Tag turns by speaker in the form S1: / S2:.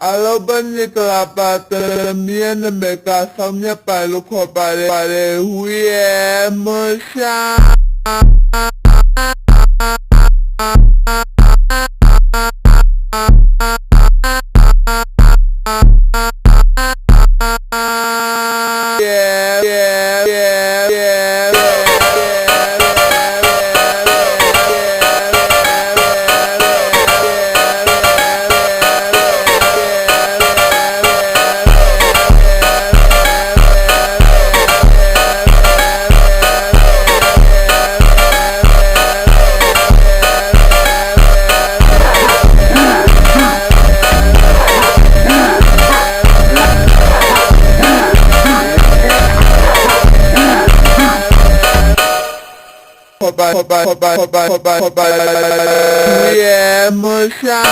S1: Alobani kelapatan mian mereka samnya palu kopare huye musya. Hoba, yeah, musha.